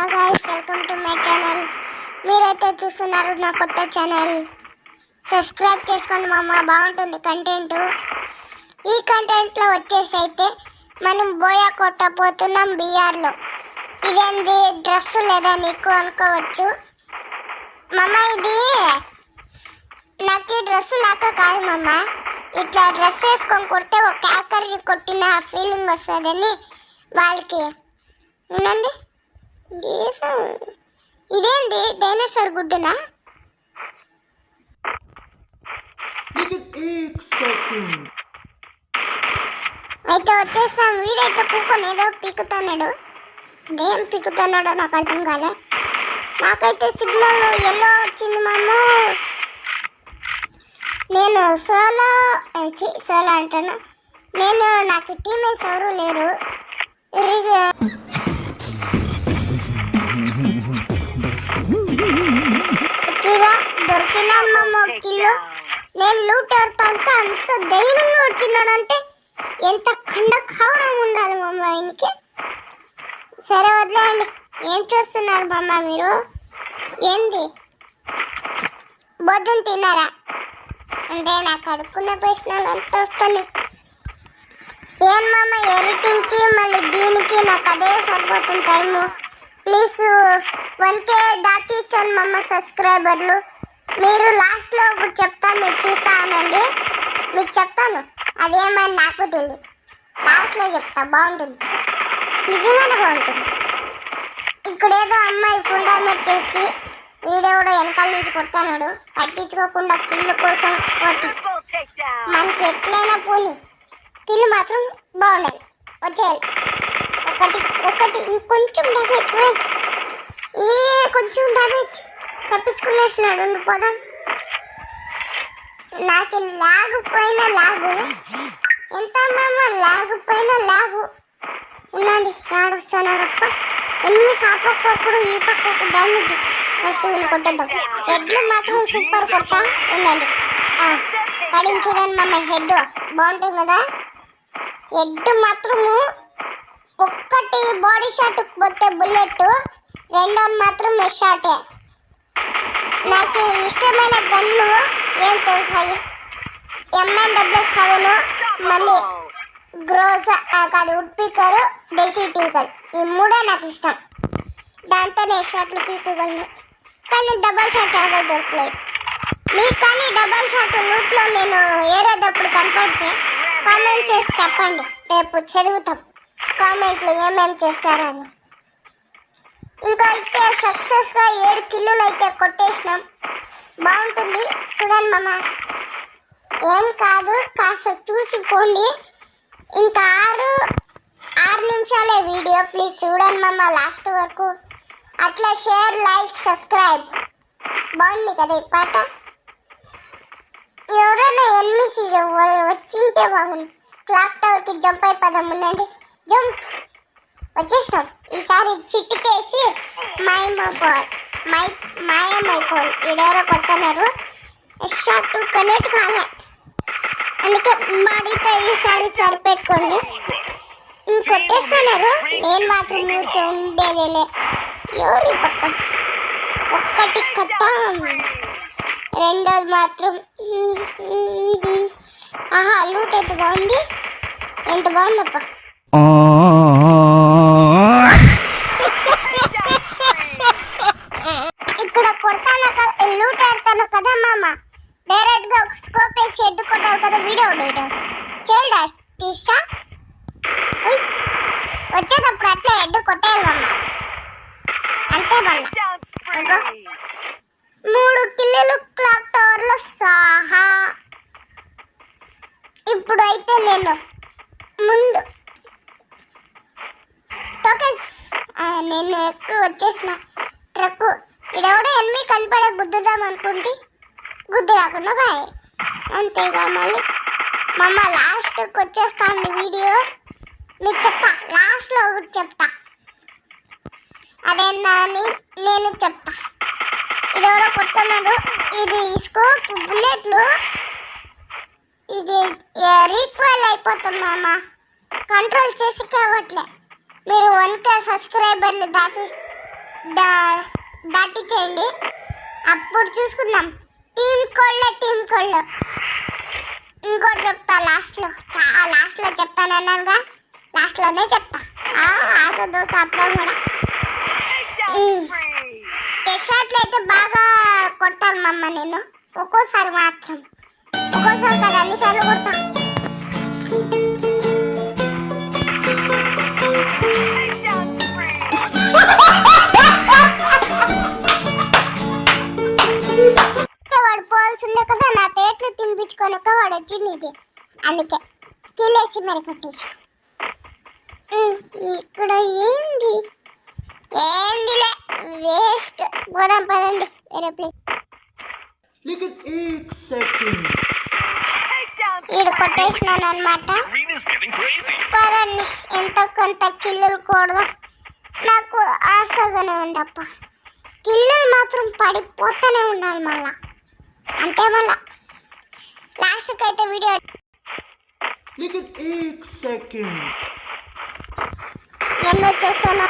Hello guys, welcome to my channel. మీరైతే చూస్తున్నారు నా కొత్త ఛానల్. సబ్స్క్రైబ్ చేసుకోండి మామ, బాగుంటుంది కంటెంట్. ఈ కంటెంట్లో వచ్చేసి అయితే మనం బోయా కొట్టబోతున్నాం బీఆర్లో. ఇదేంది డ్రెస్ లేదా నీకు అనుకోవచ్చు మామ. ఇది నాకు ఈ డ్రెస్ లాగా కాదు మామ. ఇట్లా డ్రెస్ వేసుకొని కొడితే ఒక క్యాకర్ని కొట్టిన ఫీలింగ్ వస్తుందని వాళ్ళకి ఉండండి. ఇదేంది డైనోసార్ గుడ్డునా? అయితే వచ్చేస్తాం. వీడైతే కూకొని ఏదో పీకుతున్నాడు. ఏం పీకుతున్నాడో నాకు అర్థం కాలే. నాకైతే సిగ్నల్ ఎల్లో వచ్చింది మాము. నేను సోలో అంటాను. నాకు టీమేట్స్ ఎవరు లేరు. దొరికిన కిలో నేను లూటర్తో అంత ధైర్యంగా వచ్చినాడంటే ఎంత ఖండఖారం ఉండాలి మమ్మ ఆయనకి. సరే వదిలేయండి. ఏం చూస్తున్నారు మమ్మ మీరు? ఏంది బొద్దును తిన్నారా అంటే నాకు అడుక్కున్న ప్రశ్నలు అంత వస్తాయి. ఏం మమ్మ ఎడిటింగ్కి మళ్ళీ దీనికి నాకు అదే సరిపోతుంది టైము. ప్లీజ్ 1K దాటించండి మమ్మ సబ్స్క్రైబర్లు. మీరు లాస్ట్లో ఒకటి చెప్తాను, మీరు చూస్తా అనండి. మీకు చెప్తాను అదేమని నాకు తెలియదు. లాస్ట్లో చెప్తా, బాగుంటుంది, నిజంగానే బాగుంటుంది. ఇక్కడ ఏదో అమ్మాయి ఫుల్ డ్యామేజ్ చేసి వీడెవడో వెనకాల నుంచి కొడతాడు. పట్టించుకోకుండా కిల్లు కోసం పోతి. మనకి ఎట్లయినా పోనీ కిల్లు మాత్రం బాగుండాలి, వచ్చేయాలి. ఒకటి ఇంకొంచెం డ్యామేజ్ ఫ్రెండ్స్, కొంచెం డ్యామేజ్ తప్పించుకునేసినాడు. పోదాం. నాకు లాగు పైన లాగు ఎంత మామ, లాగు పైన లాగు. ఉండండి, ఆడొస్తున్నారప్ప. ఎన్ని షాపక్కప్పుడు ఈ పక్క డ్యామేజ్. ఫస్ట్ వీళ్ళు కొట్టేద్దాం. హెడ్లు మాత్రం సూపర్ కొడతా. ఉండండి, పడింది చూడండి మామ. హెడ్ బాగుంటుంది కదా. హెడ్ మాత్రము ఒక్కటి బాడీ షాట్ పోతే బుల్లెట్, రెండోది మాత్రం మెష్ షాటే. నాకు ఇష్టమైన గన్లు ఏం తెలుసాయి? M9W7, మళ్ళీ గ్రోజా కాదు వుడ్ పీకర్, డెసిట్ ఈగల్. ఈ మూడే నాకు ఇష్టం. దాంతో నేను షాట్లు పీకగలను. కానీ డబల్ షాట్ ఆడో దొరకలేదు. మీకు కానీ డబల్ షాట్ లూట్లో నేను ఏరేటప్పుడు కనపడితే కామెంట్ చేసి చెప్పండి. రేపు చదువుతాం కామెంట్లు ఏమేమి చేస్తారని. ఇంకా అయితే సక్సెస్గా 7 కిల్లులు అయితే కొట్టేసినాం. బాగుంటుంది చూడండి మామ. ఏం కాదు, కాస్త చూసిపోండి. ఇంకా 6 నిమిషాలే వీడియో. ప్లీజ్ చూడండి మామ లాస్ట్ వరకు. అట్లా షేర్, లైక్, సబ్స్క్రైబ్. బాగుంది కదా ఈ పాట. ఎవరైనా ఎనిమిసి వచ్చింటే బాగుంది. క్లాక్ టవర్కి జంప్ అయిపోదాం. ఉండండి, జంప్. వచ్చేసినాం. ఈసారి చిట్టుకేసి మాయమైపోవాలి. ఈడెవరో కొడుతున్నారు. షాట్ కనెక్ట్ కాలే, అందుకే బాడీతో ఈసారి సరిపెట్టుకోండి. కొట్టేస్తున్నారు. నేను మాత్రం ఊరికే ఉండేదేలే. ఎవరి పక్క ఒక్కటి కట్ట, రెండోది మాత్రం లూట్ ఎంత బాగుంది, ఎంత బాగుందప్ప. ఇక్కడ కొడతాను కదా, లూట్ ఆడతాను కదా మామ. డైరెక్ట్ గా ఒక స్కోప్ వేసి హెడ్ కొట్టాలి కదా. వీడియో చైల్డ్ టీషా వచ్చేటప్పుడు అట్లా హెడ్ కొట్టేయాలి మామ. అంతే మళ్ళా 3 కిల్లులు క్లాక్ టవర్ లో సహా. ఇప్పుడు అయితే నేను ముందు టోకెన్స్ నేను ఎక్కువ వచ్చేసిన ట్రక్. ఇడెవడో ఎనిమిది కనపడే గుద్దుదాం అనుకుంటే గుద్దు రాకుండా బాయ్. అంతేగా మళ్ళీ మమ్మ లాస్ట్కి వచ్చేస్తాను వీడియో. మీకు చెప్తా, లాస్ట్లో ఒకటి చెప్తా. అదేనా అని నేను చెప్తా. ఇదెవరో కొడుతున్నాడు. ఇది స్కోప్ బుల్లెట్లు ఇది రీక్వెల్ అయిపోతుంది మామ. కంట్రోల్ చేసి కావట్లే. మీరు 1K సబ్స్క్రైబర్లు దాటించేయండి. అప్పుడు చూసుకుందాం. టీం కోళ్ళు ఇంకోటి చెప్తా లాస్ట్లో చెప్తానన్నానుగా, లాస్ట్లోనే చెప్తా. ఆశ దోశ అప్పుడు కూడా టెస్ట్ షాట్లు అయితే బాగా కొడతాను మమ్మ నేను. ఒక్కోసారి కదా అన్నిసార్లు కొడతా. వాడు పోవాల్సిందే కదా, నా తేట్లు తినిపించుకోలేక వాడు వచ్చింది. అందుకే స్కిల్ వేసి మరి కొట్టేసి. ఇక్కడ ఏందిలే వేస్ట్. పోదాం పదండి వేరే ప్లేస్. ఈడు కొట్టేసినాను అనమాట. పదండి ఎంత కొంత కిల్లులు కూడదు. నాకు ఆశగానే ఉందప్ప. కిల్లులు మాత్రం పడిపోతూనే ఉండాలి మళ్ళా. అంటే మళ్ళా లాస్ట్కి అయితే వీడియో ఎందుకు చేస్తాను